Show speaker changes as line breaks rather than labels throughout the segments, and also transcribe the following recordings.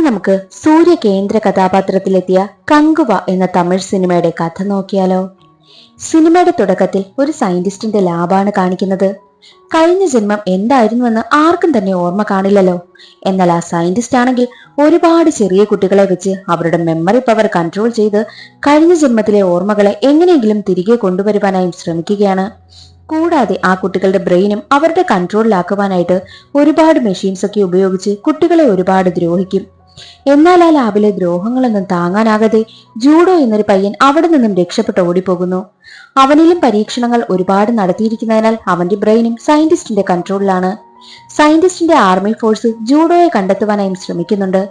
ഇനി നമുക്ക് സൂര്യ കേന്ദ്ര കഥാപാത്രത്തിലെത്തിയ കങ്കുവ എന്ന തമിഴ് സിനിമയുടെ കഥ നോക്കിയാലോ. സിനിമയുടെ തുടക്കത്തിൽ ഒരു സയന്റിസ്റ്റിന്റെ ലാബാണ് കാണിക്കുന്നത്. കഴിഞ്ഞ ജന്മം എന്തായിരുന്നുവെന്ന് ആർക്കും തന്നെ ഓർമ്മ കാണില്ലല്ലോ. എന്നാൽ ആ സയന്റിസ്റ്റ് ആണെങ്കിൽ ഒരുപാട് ചെറിയ കുട്ടികളെ വെച്ച് അവരുടെ മെമ്മറി പവർ കൺട്രോൾ ചെയ്ത് കഴിഞ്ഞ ജന്മത്തിലെ ഓർമ്മകളെ എങ്ങനെയെങ്കിലും തിരികെ കൊണ്ടുവരുവാനായും ശ്രമിക്കുകയാണ്. കൂടാതെ ആ കുട്ടികളുടെ ബ്രെയിനും അവരുടെ കൺട്രോളിലാക്കുവാനായിട്ട് ഒരുപാട് മെഷീൻസ് ഒക്കെ ഉപയോഗിച്ച് കുട്ടികളെ ഒരുപാട് ദ്രോഹിക്കും. എന്നാൽ ആ ലാബിലെ ദ്രോഹങ്ങളൊന്നും താങ്ങാനാകാതെ ജൂഡോ എന്നൊരു പയ്യൻ അവിടെ നിന്നും രക്ഷപ്പെട്ട് ഓടിപ്പോകുന്നു. അവനിലും പരീക്ഷണങ്ങൾ ഒരുപാട് നടത്തിയിരിക്കുന്നതിനാൽ അവന്റെ ബ്രെയിനും സയന്റിസ്റ്റിന്റെ കൺട്രോളിലാണ്. സയന്റിസ്റ്റിന്റെ ആർമി ഫോഴ്സ് ജൂഡോയെ കണ്ടെത്തുവാനായും ശ്രമിക്കുന്നുണ്ട്.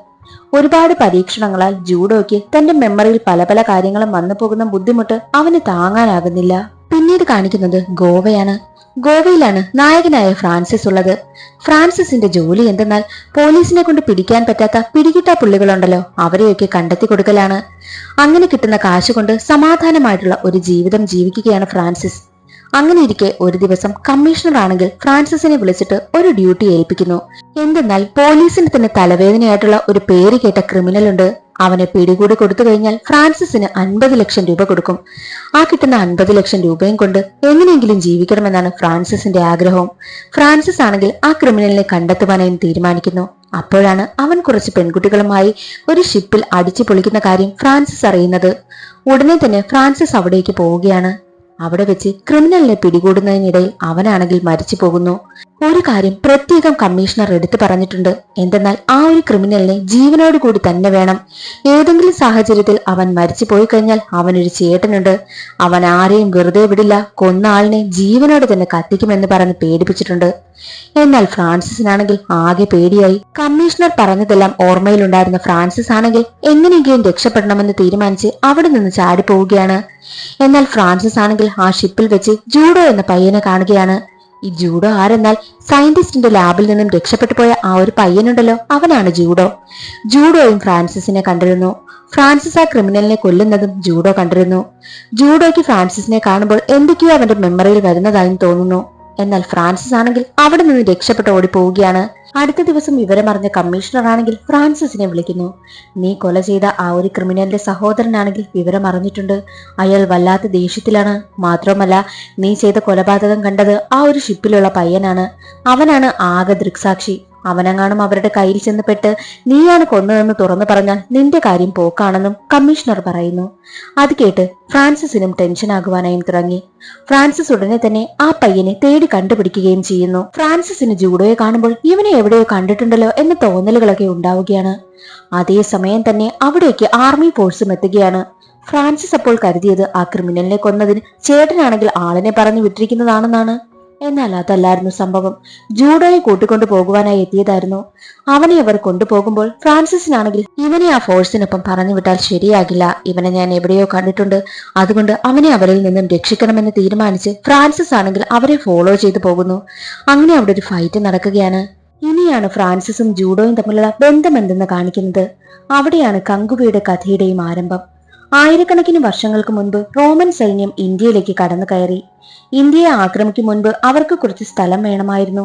ഒരുപാട് പരീക്ഷണങ്ങളാൽ ജൂഡോയ്ക്ക് തന്റെ മെമ്മറിയിൽ പല പല കാര്യങ്ങളും വന്നു പോകുന്ന ബുദ്ധിമുട്ട് അവന് താങ്ങാനാകുന്നില്ല. പിന്നീട് കാണിക്കുന്നത് ഗോവയാണ്. ഗോവയിലാണ് നായകനായ ഫ്രാൻസിസ് ഉള്ളത്. ഫ്രാൻസിസിന്റെ ജോലി എന്തെന്നാൽ പോലീസിനെ കൊണ്ട് പിടിക്കാൻ പറ്റാത്ത പിടികിട്ടാ പുള്ളികളുണ്ടല്ലോ, അവരെയൊക്കെ കണ്ടെത്തി കൊടുക്കലാണ്. അങ്ങനെ കിട്ടുന്ന കാശ് കൊണ്ട് സമാധാനമായിട്ടുള്ള ഒരു ജീവിതം ജീവിക്കുകയാണ് ഫ്രാൻസിസ്. അങ്ങനെ ഇരിക്കെ ഒരു ദിവസം കമ്മീഷണർ ആണെങ്കിൽ ഫ്രാൻസിസിനെ വിളിച്ചിട്ട് ഒരു ഡ്യൂട്ടി ഏൽപ്പിക്കുന്നു. എന്തെന്നാൽ പോലീസിന് തന്നെ തലവേദനയായിട്ടുള്ള ഒരു പേര് കേട്ട ക്രിമിനൽ ഉണ്ട്. അവനെ പിടികൂടി കൊടുത്തു കഴിഞ്ഞാൽ ഫ്രാൻസിസിന് 50 ലക്ഷം രൂപ കൊടുക്കും. ആ കിട്ടുന്ന 50 ലക്ഷം രൂപയും കൊണ്ട് എങ്ങനെയെങ്കിലും ജീവിക്കണമെന്നാണ് ഫ്രാൻസിസിന്റെ ആഗ്രഹം. ഫ്രാൻസിസ് ആണെങ്കിൽ ആ ക്രിമിനലിനെ കണ്ടെത്തുവാനായും തീരുമാനിക്കുന്നു. അപ്പോഴാണ് അവൻ കുറച്ച് പെൺകുട്ടികളുമായി ഒരു ഷിപ്പിൽ അടിച്ചു പൊളിക്കുന്ന കാര്യം ഫ്രാൻസിസ് അറിയുന്നത്. ഉടനെ തന്നെ ഫ്രാൻസിസ് അവിടേക്ക് പോവുകയാണ്. അവിടെ വെച്ച് ക്രിമിനലിനെ പിടികൂടുന്നതിനിടയിൽ അവനാണെങ്കിൽ മരിച്ചു പോകുന്നു. ഒരു കാര്യം പ്രത്യേകം കമ്മീഷണർ എടുത്തു പറഞ്ഞിട്ടുണ്ട്. എന്തെന്നാൽ ആ ഒരു ക്രിമിനലിനെ ജീവനോട് കൂടി തന്നെ വേണം. ഏതെങ്കിലും സാഹചര്യത്തിൽ അവൻ മരിച്ചു പോയി കഴിഞ്ഞാൽ അവനൊരു ചേട്ടനുണ്ട്. അവൻ ആരെയും വെറുതെ വിടില്ല, കൊന്ന ആളിനെ ജീവനോട് തന്നെ കത്തിക്കുമെന്ന് പറഞ്ഞ് പേടിപ്പിച്ചിട്ടുണ്ട്. എന്നാൽ ഫ്രാൻസിസിനാണെങ്കിൽ ആകെ പേടിയായി. കമ്മീഷണർ പറഞ്ഞതെല്ലാം ഓർമ്മയിലുണ്ടായിരുന്ന ഫ്രാൻസിസ് ആണെങ്കിൽ എങ്ങനെയെങ്കിലും രക്ഷപ്പെടണമെന്ന് തീരുമാനിച്ച് അവിടെ നിന്ന് ചാടിപ്പോവുകയാണ്. എന്നാൽ ഫ്രാൻസിസ് ആണെങ്കിൽ ആ ഷിപ്പിൽ വെച്ച് ജൂഡോ എന്ന പയ്യനെ കാണുകയാണ്. ഈ ജൂഡോ ആരെന്നാൽ സയന്റിസ്റ്റിന്റെ ലാബിൽ നിന്നും രക്ഷപ്പെട്ടു പോയ ആ ഒരു പയ്യനുണ്ടല്ലോ, അവനാണ് ജൂഡോ. ജൂഡോയും ഫ്രാൻസിസിനെ കണ്ടിരുന്നു. ഫ്രാൻസിസ് ആ ക്രിമിനലിനെ കൊല്ലുന്നതും ജൂഡോ കണ്ടിരുന്നു. ജൂഡോയ്ക്ക് ഫ്രാൻസിസിനെ കാണുമ്പോൾ എന്തൊക്കെയോ അവന്റെ മെമ്മറിയിൽ വരുന്നതായും തോന്നുന്നു. എന്നാൽ ഫ്രാൻസിസ് ആണെങ്കിൽ അവിടെ നിന്ന് രക്ഷപ്പെട്ട് ഓടിപ്പോവുകയാണ്. അടുത്ത ദിവസം വിവരമറിഞ്ഞ കമ്മീഷണർ ആണെങ്കിൽ ഫ്രാൻസിസിനെ വിളിക്കുന്നു. നീ കൊല ചെയ്ത ആ ഒരു ക്രിമിനലിന്റെ സഹോദരനാണെങ്കിൽ വിവരം അറിഞ്ഞിട്ടുണ്ട്. അയാൾ വല്ലാത്ത ദേഷ്യത്തിലാണ്. മാത്രമല്ല, നീ ചെയ്ത കൊലപാതകം കണ്ടത് ആ ഒരു ഷിപ്പിലുള്ള പയ്യനാണ്. അവനാണ് ആകെ ദൃക്സാക്ഷി. അവനെങ്ങാനും അവരുടെ കയ്യിൽ ചെന്നപ്പെട്ട് നീയാണ് കൊന്നതെന്ന് തുറന്നു പറഞ്ഞാൽ നിന്റെ കാര്യം പോക്കാണെന്നും കമ്മീഷണർ പറയുന്നു. അത് കേട്ട് ഫ്രാൻസിസിനും ടെൻഷൻ ആകുവാനായും തുടങ്ങി. ഫ്രാൻസിസ് ഉടനെ തന്നെ ആ പയ്യനെ തേടി കണ്ടുപിടിക്കുകയും ചെയ്യുന്നു. ഫ്രാൻസിസിന് ജൂഡോയെ കാണുമ്പോൾ ഇവനെ എവിടെയോ കണ്ടിട്ടുണ്ടല്ലോ എന്ന തോന്നലുകളൊക്കെ ഉണ്ടാവുകയാണ്. അതേസമയം തന്നെ അവിടേക്ക് ആർമി ഫോഴ്സും എത്തുകയാണ്. ഫ്രാൻസിസ് അപ്പോൾ കരുതിയത് ആ ക്രിമിനലിനെ കൊന്നതിന് ചേട്ടനാണെങ്കിൽ ആളിനെ പറഞ്ഞു വിട്ടിരിക്കുന്നതാണെന്നാണ്. എന്നാൽ അതല്ലായിരുന്നു സംഭവം. ജൂഡോയെ കൂട്ടിക്കൊണ്ടു പോകുവാനായി എത്തിയതായിരുന്നു. അവനെ അവർ കൊണ്ടുപോകുമ്പോൾ ഫ്രാൻസിസിനാണെങ്കിൽ ഇവനെ ആ ഫോഴ്സിനൊപ്പം പറഞ്ഞു വിട്ടാൽ ശരിയാകില്ല, ഇവനെ ഞാൻ എവിടെയോ കണ്ടിട്ടുണ്ട്, അതുകൊണ്ട് അവനെ അവരിൽ നിന്നും രക്ഷിക്കണമെന്ന് തീരുമാനിച്ച് ഫ്രാൻസിസ് ആണെങ്കിൽ അവരെ ഫോളോ ചെയ്തു പോകുന്നു. അങ്ങനെ അവിടെ ഒരു ഫൈറ്റ് നടക്കുകയാണ്. ഇനിയാണ് ഫ്രാൻസിസും ജൂഡോയും തമ്മിലുള്ള ബന്ധം എന്തെന്ന് കാണിക്കുന്നത്. അവിടെയാണ് കങ്കുവയുടെ കഥയുടെയും ആരംഭം. ആയിരക്കണക്കിന് വർഷങ്ങൾക്ക് മുൻപ് റോമൻ സൈന്യം ഇന്ത്യയിലേക്ക് കടന്നു കയറി. ഇന്ത്യയെ ആക്രമിക്കും മുൻപ് അവർക്ക് കുറച്ച് സ്ഥലം വേണമായിരുന്നു.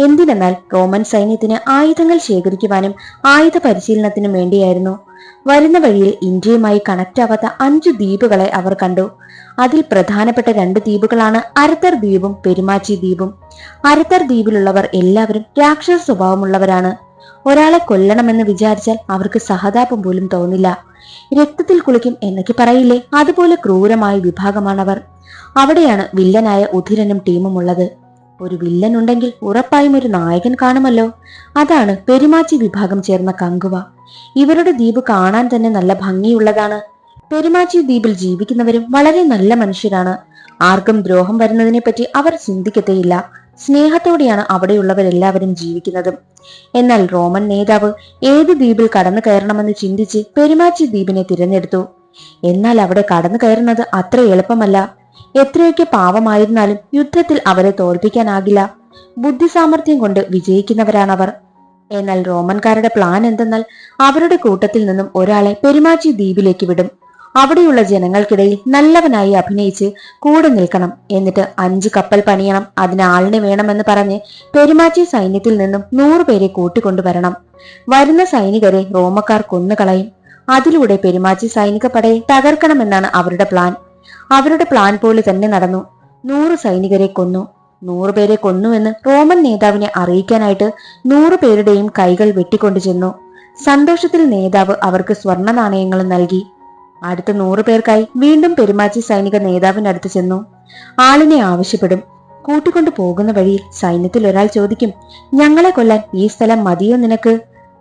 എന്തിനെന്നാൽ റോമൻ സൈന്യത്തിന് ആയുധങ്ങൾ ശേഖരിക്കുവാനും ആയുധ പരിശീലനത്തിനും വേണ്ടിയായിരുന്നു. വരുന്ന വഴിയിൽ ഇന്ത്യയുമായി കണക്ട് ആവാത്ത 5 ദ്വീപുകളെ അവർ കണ്ടു. അതിൽ പ്രധാനപ്പെട്ട 2 ദ്വീപുകളാണ് അരത്തർ ദ്വീപും പെരുമാച്ചി ദ്വീപും. അരത്തർ ദ്വീപിലുള്ളവർ എല്ലാവരും രാക്ഷസ സ്വഭാവമുള്ളവരാണ്. ഒരാളെ കൊല്ലണമെന്ന് വിചാരിച്ചാൽ അവർക്ക് സഹതാപം പോലും തോന്നില്ല. രക്തത്തിൽ കുളിക്കും എന്നൊക്കെ പറയില്ലേ, അതുപോലെ ക്രൂരമായ വിഭാഗമാണവർ. അവിടെയാണ് വില്ലനായ ഉധിരനും ടീമും ഉള്ളത്. ഒരു വില്ലൻ ഉണ്ടെങ്കിൽ ഉറപ്പായും ഒരു നായകൻ കാണുമല്ലോ. അതാണ് പെരുമാച്ചി വിഭാഗം ചേർന്ന കങ്കുവ. ഇവരുടെ ദ്വീപ് കാണാൻ തന്നെ നല്ല ഭംഗിയുള്ളതാണ്. പെരുമാച്ചി ദ്വീപിൽ ജീവിക്കുന്നവരും വളരെ നല്ല മനുഷ്യരാണ്. ആർക്കും ദ്രോഹം വരുന്നതിനെ പറ്റി അവർ ചിന്തിക്കത്തേയില്ല. സ്നേഹത്തോടെയാണ് അവിടെയുള്ളവരെല്ലാവരും ജീവിക്കുന്നതും. എന്നാൽ റോമൻ നേതാവ് ഏത് ദ്വീപിൽ കടന്നു കയറണമെന്ന് ചിന്തിച്ച് പെരുമാച്ചി ദ്വീപിനെ തിരഞ്ഞെടുത്തു. എന്നാൽ അവിടെ കടന്നു കയറുന്നത് അത്ര എളുപ്പമല്ല. എത്രയൊക്കെ പാവമായിരുന്നാലും യുദ്ധത്തിൽ അവരെ തോൽപ്പിക്കാനാകില്ല. ബുദ്ധിസാമർഥ്യം കൊണ്ട് വിജയിക്കുന്നവരാണവർ. എന്നാൽ റോമൻകാരുടെ പ്ലാൻ എന്തെന്നാൽ അവരുടെ കൂട്ടത്തിൽ നിന്നും ഒരാളെ പെരുമാച്ചി ദ്വീപിലേക്ക് വിടും. അവിടെയുള്ള ജനങ്ങൾക്കിടയിൽ നല്ലവനായി അഭിനയിച്ച് കൂടെ നിൽക്കണം. എന്നിട്ട് 5 കപ്പൽ പണിയണം, അതിന് ആളിനെ വേണമെന്ന് പറഞ്ഞ് പെരുമാച്ചി സൈന്യത്തിൽ നിന്നും 100 പേരെ കൂട്ടിക്കൊണ്ടുവരണം. വരുന്ന സൈനികരെ റോമക്കാർ കൊന്നുകളയും. അതിലൂടെ പെരുമാച്ചി സൈനിക പടയെ തകർക്കണമെന്നാണ് അവരുടെ പ്ലാൻ. അവരുടെ പ്ലാൻ പോലെ തന്നെ നടന്നു. 100 സൈനികരെ കൊന്നു. 100 പേരെ കൊന്നുവെന്ന് റോമൻ നേതാവിനെ അറിയിക്കാനായിട്ട് 100 പേരുടെയും കൈകൾ വെട്ടിക്കൊണ്ടു ചെന്നു. സന്തോഷത്തിൽ നേതാവ് അവർക്ക് സ്വർണ്ണ നാണയങ്ങളും നൽകി. അടുത്ത 100 പേർക്കായി വീണ്ടും പെരുമാച്ചി സൈനിക നേതാവിനടുത്ത് ചെന്നു. ആളിനെ ആവശ്യപ്പെടും. കൂട്ടിക്കൊണ്ടു പോകുന്ന വഴിയിൽ സൈന്യത്തിൽ ഒരാൾ ചോദിക്കും, ഞങ്ങളെ കൊല്ലാൻ ഈ സ്ഥലം മതിയോ നിനക്ക്?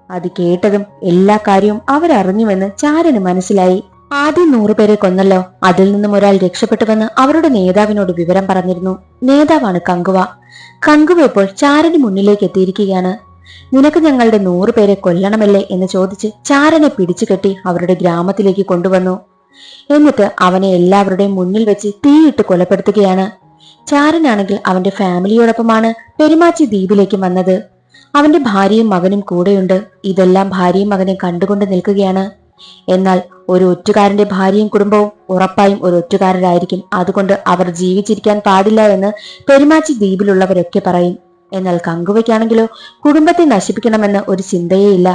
അത് കേട്ടതും എല്ലാ കാര്യവും അവരറിഞ്ഞുവെന്ന് ചാരന് മനസ്സിലായി. ആദ്യം 100 പേരെ കൊന്നല്ലോ, അതിൽ നിന്നും ഒരാൾ രക്ഷപ്പെട്ടുവെന്ന് അവരുടെ നേതാവിനോട് വിവരം പറഞ്ഞിരുന്നു. നേതാവാണ് കങ്കുവ. കങ്കുവ ഇപ്പോൾ ചാരന് മുന്നിലേക്ക് എത്തിയിരിക്കുകയാണ്. നിനക്ക് ഞങ്ങളുടെ 100 പേരെ കൊല്ലണമല്ലേ എന്ന് ചോദിച്ച് ചാരനെ പിടിച്ചു കെട്ടി അവരുടെ ഗ്രാമത്തിലേക്ക് കൊണ്ടുവന്നു. എന്നിട്ട് അവനെ എല്ലാവരുടെയും മുന്നിൽ വെച്ച് തീയിട്ട് കൊലപ്പെടുത്തുകയാണ്. ചാരനാണെങ്കിൽ അവന്റെ ഫാമിലിയോടൊപ്പമാണ് പെരുമാച്ചി ദ്വീപിലേക്ക് വന്നത്. അവന്റെ ഭാര്യയും മകനും കൂടെയുണ്ട്. ഇതെല്ലാം ഭാര്യയും മകനും കണ്ടുകൊണ്ട് നിൽക്കുകയാണ്. എന്നാൽ ഒരു ഒറ്റുകാരന്റെ ഭാര്യയും കുടുംബവും ഉറപ്പായും ഒരു ഒറ്റുകാരരായിരിക്കും. അതുകൊണ്ട് അവർ ജീവിച്ചിരിക്കാൻ പാടില്ല എന്ന് പെരുമാച്ചി ദ്വീപിലുള്ളവരൊക്കെ പറയും. എന്നാൽ കങ്കുവയ്ക്കാണെങ്കിലോ കുടുംബത്തെ നശിപ്പിക്കണമെന്ന് ഒരു ചിന്തയേയില്ല.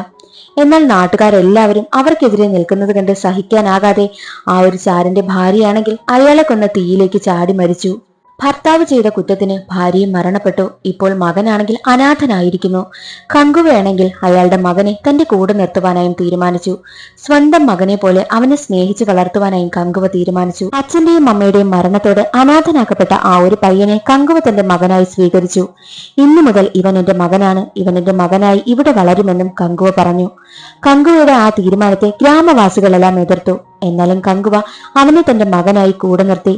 എന്നാൽ നാട്ടുകാരെല്ലാവരും അവർക്കെതിരെ നിൽക്കുന്നത് കണ്ട് സഹിക്കാനാകാതെ ആ ഒരു ചാരന്റെ ഭാര്യയാണെങ്കിൽ അയാളെ കൊന്ന തീയിലേക്ക് ചാടി മരിച്ചു. ഭർത്താവ് ചെയ്ത കുറ്റത്തിന് ഭാര്യയും മരണപ്പെട്ടു. ഇപ്പോൾ മകനാണെങ്കിൽ അനാഥനായിരിക്കുന്നു. കങ്കുവയാണെങ്കിൽ അയാളുടെ മകനെ തന്റെ കൂടെ നിർത്തുവാനായും തീരുമാനിച്ചു. സ്വന്തം മകനെ പോലെ അവനെ സ്നേഹിച്ച് വളർത്തുവാനായും കങ്കുവ തീരുമാനിച്ചു. അച്ഛന്റെയും അമ്മയുടെയും മരണത്തോടെ അനാഥനാക്കപ്പെട്ട ആ ഒരു പയ്യനെ കങ്കുവ തന്റെ മകനായി സ്വീകരിച്ചു. ഇന്നു മുതൽ ഇവൻ എന്റെ മകനാണ്, ഇവൻ എന്റെ മകനായി ഇവിടെ വളരുമെന്നും കങ്കുവ പറഞ്ഞു. കങ്കുവയുടെ ആ തീരുമാനത്തെ ഗ്രാമവാസികളെല്ലാം എതിർത്തു. എന്നാലും കങ്കുവ അവനെ തന്റെ മകനായി കൂടെ നിർത്തി.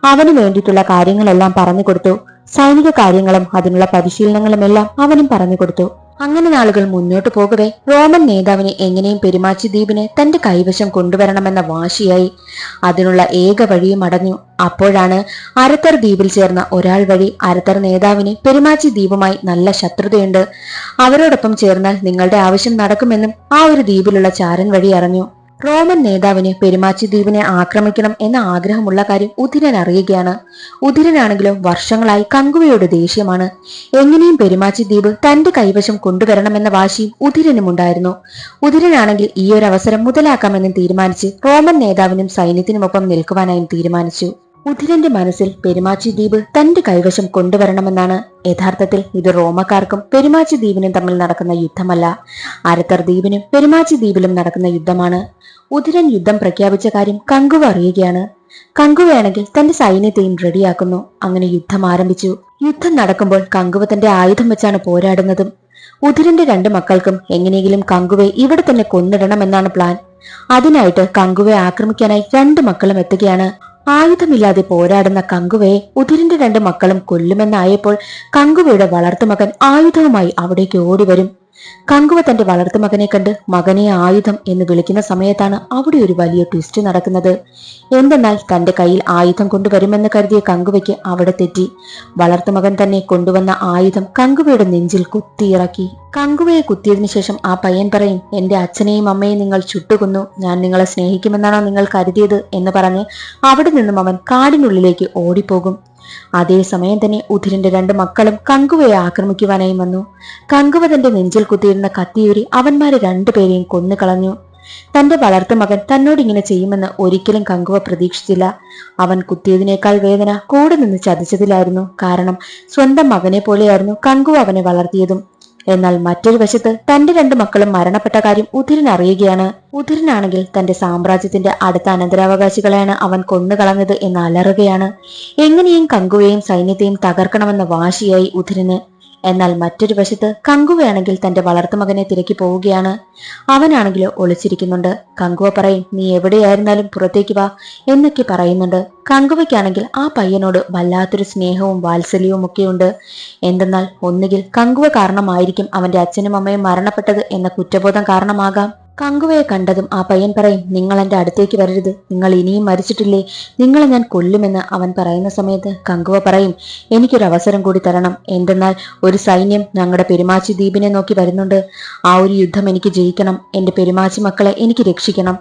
അവന് വേണ്ടിയിട്ടുള്ള കാര്യങ്ങളെല്ലാം പറഞ്ഞു കൊടുത്തു. സൈനിക കാര്യങ്ങളും അതിനുള്ള പരിശീലനങ്ങളും എല്ലാം അവനും പറഞ്ഞു കൊടുത്തു. അങ്ങനെ നാളുകൾ മുന്നോട്ടു പോകവേ റോമൻ നേതാവിനെ എങ്ങനെയും പെരുമാച്ചി ദ്വീപിനെ തന്റെ കൈവശം കൊണ്ടുവരണമെന്ന വാശിയായി. അതിനുള്ള ഏക വഴിയും അടഞ്ഞു. അപ്പോഴാണ് അരത്തർ ദ്വീപിൽ ചേർന്ന ഒരാൾ വഴി അരത്തർ നേതാവിന് പെരുമാച്ചി ദ്വീപുമായി നല്ല ശത്രുതയുണ്ട്, അവരോടൊപ്പം ചേർന്നാൽ നിങ്ങളുടെ ആവശ്യം നടക്കുമെന്നും ആ ഒരു ദ്വീപിലുള്ള ചാരൻ വഴി അറിഞ്ഞു. റോമൻ നേതാവിന് പെരുമാച്ചി ദ്വീപിനെ ആക്രമിക്കണം എന്ന ആഗ്രഹമുള്ള കാര്യം ഉധിരൻ അറിയുകയാണ്. ഉധിരനാണെങ്കിലും വർഷങ്ങളായി കങ്കുവയോട് ദേഷ്യമാണ്. എങ്ങനെയും പെരുമാച്ചി ദ്വീപ് തന്റെ കൈവശം കൊണ്ടുവരണമെന്ന വാശിയും ഉധിരനുമുണ്ടായിരുന്നു. ഉധിരനാണെങ്കിൽ ഈ ഒരു അവസരം മുതലാക്കാമെന്നും തീരുമാനിച്ച് റോമൻ നേതാവിനും സൈന്യത്തിനുമൊപ്പം നിൽക്കുവാനായും തീരുമാനിച്ചു. ഉധിരന്റെ മനസ്സിൽ പെരുമാച്ചി ദ്വീപ് തന്റെ കൈവശം കൊണ്ടുവരണമെന്നാണ്. യഥാർത്ഥത്തിൽ ഇത് റോമക്കാർക്കും പെരുമാച്ചി ദ്വീപിനും തമ്മിൽ നടക്കുന്ന യുദ്ധമല്ല, അരത്തർ ദ്വീപിനും പെരുമാച്ചി ദ്വീപിലും നടക്കുന്ന യുദ്ധമാണ്. ഉധിരൻ യുദ്ധം പ്രഖ്യാപിച്ച കാര്യം കങ്കുവ അറിയുകയാണ്. കങ്കുവയാണെങ്കിൽ തന്റെ സൈന്യത്തെയും റെഡിയാക്കുന്നു. അങ്ങനെ യുദ്ധം ആരംഭിച്ചു. യുദ്ധം നടക്കുമ്പോൾ കങ്കുവ തന്റെ ആയുധം വെച്ചാണ് പോരാടുന്നതും. ഉധിരന്റെ 2 മക്കൾക്കും എങ്ങനെയെങ്കിലും കങ്കുവയെ ഇവിടെ തന്നെ കൊന്നിടണമെന്നാണ് പ്ലാൻ. അതിനായിട്ട് കങ്കുവയെ ആക്രമിക്കാനായി 2 മക്കളും എത്തുകയാണ്. ആയുധമില്ലാതെ പോരാടുന്ന കങ്കുവയെ ഉധിരന്റെ 2 മക്കളും കൊല്ലുമെന്നായപ്പോൾ കങ്കുവയുടെ വളർത്തുമകൻ ആയുധവുമായി അവിടേക്ക് ഓടിവരും. കങ്കുവ തന്റെ വളർത്തുമകനെ കണ്ട് മകനെ ആയുധം എന്ന് വിളിക്കുന്ന സമയത്താണ് അവിടെ ഒരു വലിയ ട്വിസ്റ്റ് നടക്കുന്നത്. എന്തെന്നാൽ തന്റെ കയ്യിൽ ആയുധം കൊണ്ടുവരുമെന്ന് കരുതിയ കങ്കുവയ്ക്ക് അവിടെ തെറ്റി. വളർത്തുമകൻ തന്നെ കൊണ്ടുവന്ന ആയുധം കങ്കുവയുടെ നെഞ്ചിൽ കുത്തിയിറക്കി. കങ്കുവയെ കുത്തിയതിനു ശേഷം ആ പയ്യൻ പറയും, എന്റെ അച്ഛനെയും അമ്മയെയും നിങ്ങൾ ചുട്ടുകൊന്നു, ഞാൻ നിങ്ങളെ സ്നേഹിക്കുമെന്നാണോ നിങ്ങൾ കരുതിയത് എന്ന് പറഞ്ഞ് അവിടെ നിന്നും അവൻ കാടിനുള്ളിലേക്ക് ഓടിപ്പോകും. അതേസമയം തന്നെ ഉധിരന്റെ 2 മക്കളും കങ്കുവയെ ആക്രമിക്കുവാനായി വന്നു. കങ്കുവ തന്റെ നെഞ്ചിൽ കുത്തിയിരുന്ന കത്തിയൂരി അവന്മാരെ 2 പേരെയും കൊന്നുകളഞ്ഞു. തന്റെ വളർത്തുമകൻ തന്നോട് ഇങ്ങനെ ചെയ്യുമെന്ന് ഒരിക്കലും കങ്കുവ പ്രതീക്ഷിച്ചില്ല. അവൻ കുത്തിയതിനേക്കാൾ വേദന കൂടെ നിന്ന് ചതിച്ചതിലായിരുന്നു. കാരണം സ്വന്തം മകനെ പോലെയായിരുന്നു കങ്കുവ അവനെ വളർത്തിയതും. എന്നാൽ മറ്റൊരു വശത്ത് തന്റെ 2 മക്കളും മരണപ്പെട്ട കാര്യം ഉധിരൻ അറിയുകയാണ്. ഉധിരനാണെങ്കിൽ തന്റെ സാമ്രാജ്യത്തിന്റെ അടുത്ത അനന്തരാവകാശികളെയാണ് അവൻ കൊന്നുകളഞ്ഞത് എന്ന് അലറുകയാണ്. എങ്ങനെയും കങ്കുവയെയും സൈന്യത്തെയും തകർക്കണമെന്ന വാശിയായി ഉധിരന്. എന്നാൽ മറ്റൊരു വശത്ത് കങ്കുവയാണെങ്കിൽ തന്റെ വളർത്തുമകനെ തിരക്കി പോവുകയാണ്. അവനാണെങ്കിലോ ഒളിച്ചിരിക്കുന്നുണ്ട്. കങ്കുവ പറയും, നീ എവിടെയായിരുന്നാലും പുറത്തേക്ക് വാ എന്നൊക്കെ പറയുന്നുണ്ട്. കങ്കുവയ്ക്കാണെങ്കിൽ ആ പയ്യനോട് വല്ലാത്തൊരു സ്നേഹവും വാത്സല്യവും ഒക്കെയുണ്ട്. എന്തെന്നാൽ ഒന്നുകിൽ കങ്കുവ കാരണമായിരിക്കും അവന്റെ അച്ഛനും അമ്മയും മരണപ്പെട്ടത് എന്ന കുറ്റബോധം കാരണമാകാം. കങ്കുവയെ കണ്ടതും ആ പയ്യൻ പറയും, നിങ്ങൾ എന്റെ അടുത്തേക്ക് വരരുത്, നിങ്ങൾ ഇനിയും മരിച്ചിട്ടില്ലേ, നിങ്ങളെ ഞാൻ കൊല്ലുമെന്ന് അവൻ പറയുന്ന സമയത്ത് കങ്കുവ പറയും, എനിക്കൊരു അവസരം കൂടി തരണം, എന്തെന്നാൽ ഒരു സൈന്യം ഞങ്ങളുടെ പെരുമാച്ചി ദ്വീപിനെ നോക്കി വരുന്നുണ്ട്, ആ ഒരു യുദ്ധം എനിക്ക് ജയിക്കണം, എന്റെ പെരുമാച്ചി മക്കളെ എനിക്ക് രക്ഷിക്കണം,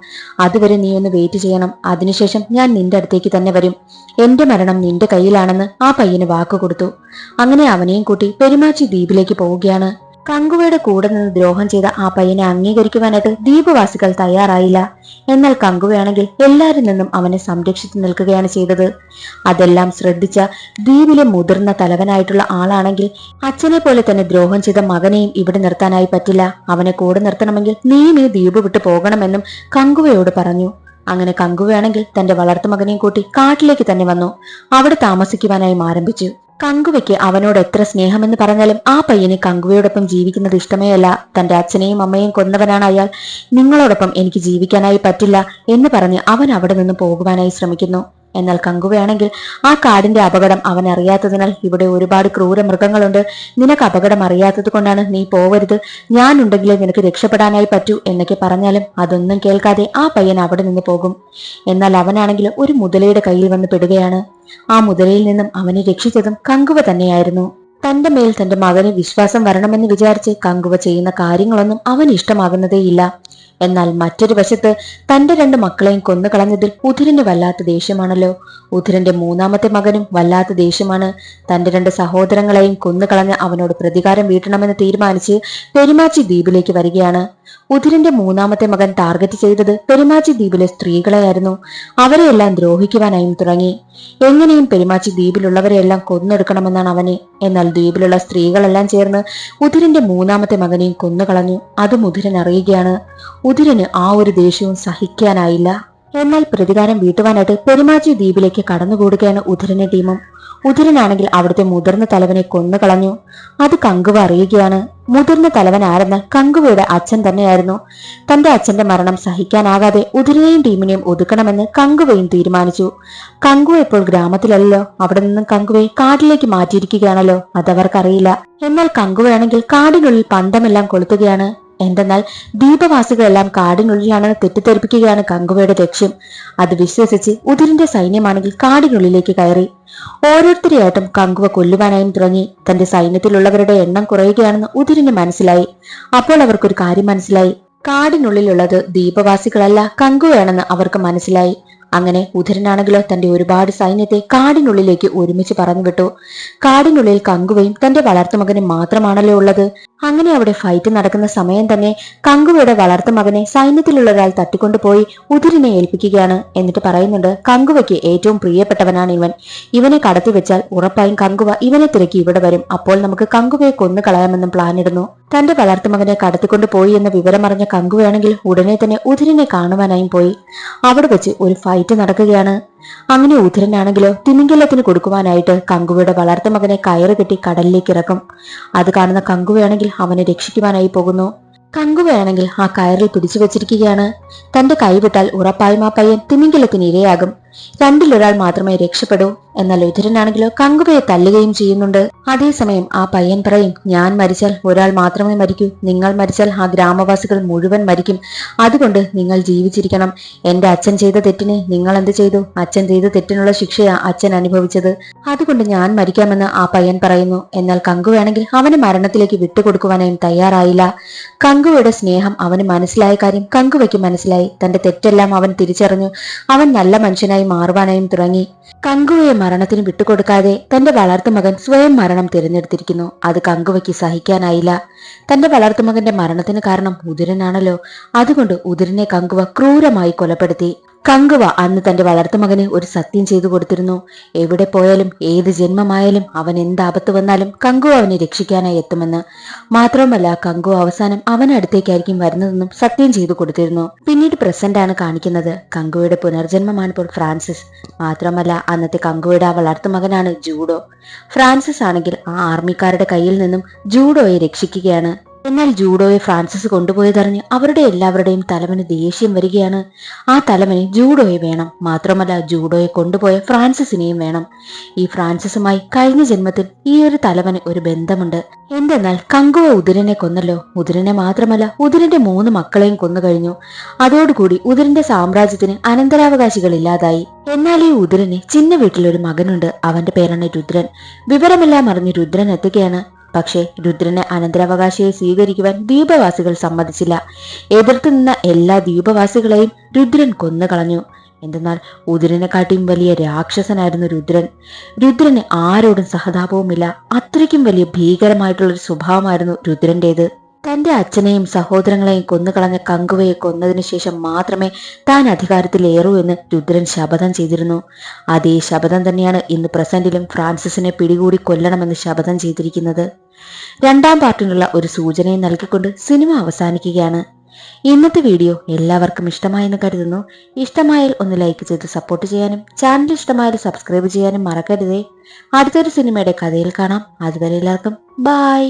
അതുവരെ നീ ഒന്ന് വെയിറ്റ് ചെയ്യണം, അതിനുശേഷം ഞാൻ നിന്റെ അടുത്തേക്ക് തന്നെ വരും, എന്റെ മരണം നിന്റെ കയ്യിലാണെന്ന് ആ പയ്യന് വാക്കു കൊടുത്തു. അങ്ങനെ അവനെയും കൂട്ടി പെരുമാച്ചി ദ്വീപിലേക്ക് പോവുകയാണ്. കങ്കുവയുടെ കൂടെ നിന്ന് ദ്രോഹം ചെയ്ത ആ പയ്യനെ അംഗീകരിക്കുവാനായിട്ട് ദ്വീപവാസികൾ തയ്യാറായില്ല. എന്നാൽ കങ്കുവയാണെങ്കിൽ എല്ലാരിൽ നിന്നും അവനെ സംരക്ഷിച്ചു നിൽക്കുകയാണ് ചെയ്തത്. അതെല്ലാം ശ്രദ്ധിച്ച ദ്വീപിലെ മുതിർന്ന തലവനായിട്ടുള്ള ആളാണെങ്കിൽ, അച്ഛനെ പോലെ തന്നെ ദ്രോഹം ചെയ്ത മകനെയും ഇവിടെ നിർത്താനായി പറ്റില്ല, അവനെ കൂടെ നിർത്തണമെങ്കിൽ നീയും ഈ ദ്വീപ് വിട്ടു പോകണമെന്നും കങ്കുവയോട് പറഞ്ഞു. അങ്ങനെ കങ്കുവയാണെങ്കിൽ തന്റെ വളർത്തുമകനെയും കൂട്ടി കാട്ടിലേക്ക് തന്നെ വന്നു. അവിടെ താമസിക്കുവാനായും ആരംഭിച്ചു. കങ്കുവയ്ക്ക് അവനോട് എത്ര സ്നേഹമെന്ന് പറഞ്ഞാലും ആ പയ്യന് കങ്കുവയോടൊപ്പം ജീവിക്കുന്നത് ഇഷ്ടമേ അല്ല. തന്റെ അച്ഛനെയും അമ്മയെയും കൊന്നവനാണ് അയാൾ, നിങ്ങളോടൊപ്പം എനിക്ക് ജീവിക്കാനായി പറ്റില്ല എന്ന് പറഞ്ഞ് അവൻ അവിടെ നിന്ന് പോകുവാനായി ശ്രമിക്കുന്നു. എന്നാൽ കങ്കുവയാണെങ്കിൽ ആ കാടിന്റെ അപകടം അവൻ അറിയാത്തതിനാൽ, ഇവിടെ ഒരുപാട് ക്രൂര മൃഗങ്ങളുണ്ട്, നിനക്ക് അപകടം അറിയാത്തത് കൊണ്ടാണ് നീ പോവരുത്, ഞാനുണ്ടെങ്കിലേ നിനക്ക് രക്ഷപ്പെടാനായി പറ്റൂ എന്നൊക്കെ പറഞ്ഞാലും അതൊന്നും കേൾക്കാതെ ആ പയ്യൻ അവിടെ നിന്ന് പോകും. എന്നാൽ അവനാണെങ്കിൽ ഒരു മുതലയുടെ കയ്യിൽ വന്ന് പെടുകയാണ്. ആ മുതലയിൽ നിന്നും അവനെ രക്ഷിച്ചതും കങ്കുവ തന്നെയായിരുന്നു. തന്റെ മേൽ തന്റെ മകന് വിശ്വാസം വരണമെന്ന് വിചാരിച്ച് കങ്കുവ ചെയ്യുന്ന കാര്യങ്ങളൊന്നും അവന് ഇഷ്ടമാകുന്നതേയില്ല. എന്നാൽ മറ്റൊരു വശത്ത് തന്റെ 2 മക്കളെയും കൊന്നുകളഞ്ഞതിൽ ഉധിരന് വല്ലാത്ത ദേഷ്യമാണല്ലോ. ഉധിരന്റെ 3ാമത്തെ മകനും വല്ലാത്ത ദേഷ്യമാണ്. തന്റെ 2 സഹോദരങ്ങളെയും കൊന്നുകളഞ്ഞ് അവനോട് പ്രതികാരം വീട്ടണമെന്ന് തീരുമാനിച്ച് പെരുമാച്ചി ദ്വീപിലേക്ക് വരികയാണ്. ഉധിരന്റെ 3ാമത്തെ മകൻ ടാർഗറ്റ് ചെയ്തത് പെരുമാച്ചി ദ്വീപിലെ സ്ത്രീകളെയായിരുന്നു. അവരെയെല്ലാം ദ്രോഹിക്കുവാനായും തുടങ്ങി. എങ്ങനെയും പെരുമാച്ചി ദ്വീപിലുള്ളവരെയെല്ലാം കൊന്നെടുക്കണമെന്നാണ് അവന്. എന്നാൽ ദ്വീപിലുള്ള സ്ത്രീകളെല്ലാം ചേർന്ന് ഉധിരന്റെ 3ാമത്തെ മകനെയും കൊന്നുകളഞ്ഞു. അതും ഉധിരൻ അറിയുകയാണ്. ഉധിരന് ആ ഒരു ദേഷ്യവും സഹിക്കാനായില്ല. എന്നാൽ പ്രതികാരം വീട്ടുവാനായിട്ട് പെരുമാച്ചി ദ്വീപിലേക്ക് കടന്നുകൂടുകയാണ് ഉധിരന്റെ ടീമും. ഉധിരനാണെങ്കിൽ അവിടുത്തെ മുതിർന്ന തലവനെ കൊന്നുകളഞ്ഞു. അത് കങ്കുവ അറിയുകയാണ്. മുതിർന്ന തലവൻ ആരെന്നാൽ കങ്കുവയുടെ അച്ഛൻ തന്നെയായിരുന്നു. തന്റെ അച്ഛന്റെ മരണം സഹിക്കാനാകാതെ ഉധിരനെയും ടീമിനെയും ഒതുക്കണമെന്ന് കങ്കുവയും തീരുമാനിച്ചു. കങ്കുവ ഇപ്പോൾ ഗ്രാമത്തിലല്ലോ, അവിടെ നിന്നും കങ്കുവയെ കാട്ടിലേക്ക് മാറ്റിയിരിക്കുകയാണല്ലോ, അതവർക്കറിയില്ല. എന്നാൽ കങ്കുവയാണെങ്കിൽ കാടിനുള്ളിൽ പന്തമെല്ലാം കൊളുത്തുകയാണ്. എന്തെന്നാൽ ദ്വീപവാസികളെല്ലാം കാടിനുള്ളിലാണെന്ന് തെറ്റിദ്ധരിപ്പിക്കുകയാണ് കങ്കുവയുടെ ലക്ഷ്യം. അത് വിശ്വസിച്ച് ഉധിരന്റെ സൈന്യമാണെങ്കിൽ കാടിനുള്ളിലേക്ക് കയറി. ഓരോരുത്തരെയായിട്ടും കങ്കുവ കൊല്ലുവാനായും തുടങ്ങി. തന്റെ സൈന്യത്തിലുള്ളവരുടെ എണ്ണം കുറയുകയാണെന്ന് ഉധിരന് മനസ്സിലായി. അപ്പോൾ അവർക്കൊരു കാര്യം മനസ്സിലായി, കാടിനുള്ളിലുള്ളത് ദ്വീപവാസികളല്ല കങ്കുവയാണെന്ന് അവർക്ക് മനസ്സിലായി. അങ്ങനെ ഉധിരനാണെങ്കിലോ തന്റെ ഒരുപാട് സൈന്യത്തെ കാടിനുള്ളിലേക്ക് ഒരുമിച്ച് പറഞ്ഞുവിട്ടു. കാടിനുള്ളിൽ കങ്കുവയും തന്റെ വളർത്തുമകനും മാത്രമാണല്ലോ ഉള്ളത്. അങ്ങനെ അവിടെ ഫൈറ്റ് നടക്കുന്ന സമയം തന്നെ കങ്കുവയുടെ വളർത്തുമകനെ സൈന്യത്തിലുള്ള ഒരാൾ തട്ടിക്കൊണ്ടുപോയി ഉധിരനെ ഏൽപ്പിക്കുകയാണ്. എന്നിട്ട് പറയുന്നുണ്ട്, കങ്കുവയ്ക്ക് ഏറ്റവും പ്രിയപ്പെട്ടവനാണ് ഇവൻ, ഇവനെ കടത്തി വെച്ചാൽ ഉറപ്പായും കങ്കുവ ഇവനെ തിരക്കി ഇവിടെ വരും, അപ്പോൾ നമുക്ക് കങ്കുവയെ കൊന്നു കളയാമെന്നും പ്ലാനിടുന്നു. തന്റെ വളർത്തുമകനെ കടത്തിക്കൊണ്ടു പോയി എന്ന വിവരമറിഞ്ഞ കങ്കുവയാണെങ്കിൽ ഉടനെ തന്നെ ഉധിരനെ കാണുവാനായും പോയി. അവിടെ വെച്ച് ഒരു ഫൈറ്റ് നടക്കുകയാണ്. അങ്ങനെ ഉധിരനാണെങ്കിലോ തിമിംഗലത്തിന് കൊടുക്കുവാനായിട്ട് കങ്കുവയുടെ വളർത്തുമകനെ കയറ് കെട്ടി കടലിലേക്ക് ഇറക്കും. അത് കാണുന്ന കങ്കുവയാണെങ്കിൽ അവനെ രക്ഷിക്കുവാനായി പോകുന്നു. കങ്കുവയാണെങ്കിൽ ആ കയറിൽ പിടിച്ചു വെച്ചിരിക്കുകയാണ്. തന്റെ കൈവിട്ടാൽ ഉറപ്പായും ആ പയ്യൻ തിമിംഗലത്തിന് ഇരയാകും. 2-ൽ-1 മാത്രമേ രക്ഷപ്പെടൂ. എന്നാൽ ഉധിരനാണെങ്കിലോ കങ്കുവയെ തല്ലുകയും ചെയ്യുന്നുണ്ട്. അതേസമയം ആ പയ്യൻ പറയും, ഞാൻ മരിച്ചാൽ ഒരാൾ മാത്രമേ മരിക്കൂ, നിങ്ങൾ മരിച്ചാൽ ആ ഗ്രാമവാസികൾ മുഴുവൻ മരിക്കും, അതുകൊണ്ട് നിങ്ങൾ ജീവിച്ചിരിക്കണം. എന്റെ അച്ഛൻ ചെയ്ത തെറ്റിന് നിങ്ങൾ എന്ത് ചെയ്തു? അച്ഛൻ ചെയ്ത തെറ്റിനുള്ള ശിക്ഷയാ അച്ഛൻ അനുഭവിച്ചത്, അതുകൊണ്ട് ഞാൻ മരിക്കാമെന്ന് ആ പയ്യൻ പറയുന്നു. എന്നാൽ കങ്കുവയാണെങ്കിൽ അവന് മരണത്തിലേക്ക് വിട്ടുകൊടുക്കുവാനായും തയ്യാറായില്ല. കങ്കുവയുടെ സ്നേഹം അവന് മനസ്സിലായ കാര്യം കങ്കുവയ്ക്ക് മനസ്സിലായി. തന്റെ തെറ്റെല്ലാം അവൻ തിരിച്ചറിഞ്ഞു. അവൻ നല്ല മനുഷ്യനായി മാറുവാനായും തുടങ്ങി. കങ്കുവയെ മരണത്തിന് വിട്ടുകൊടുക്കാതെ തന്റെ വളർത്തുമകൻ സ്വയം മരണം തിരഞ്ഞെടുത്തിരിക്കുന്നു. അത് കങ്കുവയ്ക്ക് സഹിക്കാനായില്ല. തന്റെ വളർത്തുമകന്റെ മരണത്തിന് കാരണം ഉധിരനാണല്ലോ, അതുകൊണ്ട് ഉധിരനെ കങ്കുവ ക്രൂരമായി കൊലപ്പെടുത്തി. കങ്കുവ അന്ന് തന്റെ വളർത്തുമകന് ഒരു സത്യം ചെയ്തു കൊടുത്തിരുന്നു, എവിടെ പോയാലും ഏത് ജന്മമായാലും അവൻ എന്ത് ആപത്ത് വന്നാലും കങ്കുവ അവനെ രക്ഷിക്കാനായി എത്തുമെന്ന്. മാത്രവുമല്ല കങ്കുവ അവസാനം അവനടുത്തേക്കായിരിക്കും വരുന്നതെന്നും സത്യം ചെയ്തു കൊടുത്തിരുന്നു. പിന്നീട് പ്രസന്റ് ആണ് കാണിക്കുന്നത്. കങ്കുവയുടെ പുനർജന്മമാണ് ഇപ്പോൾ ഫ്രാൻസിസ്. മാത്രമല്ല അന്നത്തെ കങ്കുവയുടെ ആ വളർത്തുമകനാണ് ജൂഡോ. ഫ്രാൻസിസ് ആണെങ്കിൽ ആ ആർമിക്കാരുടെ കയ്യിൽ നിന്നും ജൂഡോയെ രക്ഷിക്കുകയാണ്. എന്നാൽ ജൂഡോയെ ഫ്രാൻസിസ് കൊണ്ടുപോയതറിഞ്ഞ് അവരുടെ എല്ലാവരുടെയും തലവന് ദേഷ്യം വരികയാണ്. ആ തലവന് ജൂഡോയെ വേണം, മാത്രമല്ല ജൂഡോയെ കൊണ്ടുപോയ ഫ്രാൻസിസിനെയും വേണം. ഈ ഫ്രാൻസിസുമായി കഴിഞ്ഞ ജന്മത്തിൽ ഈ ഒരു തലവന് ഒരു ബന്ധമുണ്ട്. എന്തെന്നാൽ കങ്കുവ ഉതിരനെ കൊന്നല്ലോ. ഉതിരനെ മാത്രമല്ല ഉതിരന്റെ 3 മക്കളെയും കൊന്നുകഴിഞ്ഞു. അതോടുകൂടി ഉതിരന്റെ സാമ്രാജ്യത്തിന് അനന്തരാവകാശികൾ ഇല്ലാതായി. എന്നാൽ ഈ ഉതിരന് ചിന്ന വീട്ടിലൊരു മകനുണ്ട്. അവന്റെ പേരാണ് രുദ്രൻ. വിവരമെല്ലാം അറിഞ്ഞ് രുദ്രൻ എത്തുകയാണ്. പക്ഷേ രുദ്രനെ അനന്തരാവകാശിയെ സ്വീകരിക്കുവാൻ ദ്വീപവാസികൾ സമ്മതിച്ചില്ല. എതിർത്ത് നിന്ന എല്ലാ ദ്വീപവാസികളെയും രുദ്രൻ കൊന്നുകളഞ്ഞു. എന്തെന്നാൽ ഉതിരനെക്കാട്ടിയും വലിയ രാക്ഷസനായിരുന്നു രുദ്രൻ. രുദ്രന് ആരോടും സഹതാപവുമില്ല. അത്രയ്ക്കും വലിയ ഭീകരമായിട്ടുള്ളൊരു സ്വഭാവമായിരുന്നു രുദ്രന്റേത്. തന്റെ അച്ഛനെയും സഹോദരങ്ങളെയും കൊന്നുകളഞ്ഞ കങ്കുവയെ കൊന്നതിനു ശേഷം മാത്രമേ താൻ അധികാരത്തിലേറൂ എന്ന് രുദ്രൻ ശപഥം ചെയ്തിരുന്നു. അതേ ശപഥം തന്നെയാണ് ഇന്ന് പ്രസന്റിലും ഫ്രാൻസിസിനെ പിടികൂടി കൊല്ലണമെന്ന് ശപഥം ചെയ്തിരിക്കുന്നത്. 2ാം പാർട്ടിനുള്ള ഒരു സൂചനയും നൽകിക്കൊണ്ട് സിനിമ അവസാനിക്കുകയാണ്. ഇന്നത്തെ വീഡിയോ എല്ലാവർക്കും ഇഷ്ടമായെന്ന് കരുതുന്നു. ഇഷ്ടമായാൽ ഒന്ന് ലൈക്ക് ചെയ്ത് സപ്പോർട്ട് ചെയ്യാനും ചാനൽ ഇഷ്ടമായാൽ സബ്സ്ക്രൈബ് ചെയ്യാനും മറക്കരുതേ. അടുത്തൊരു സിനിമയുടെ കഥയിൽ കാണാം. അതുവരെ എല്ലാവർക്കും ബൈ.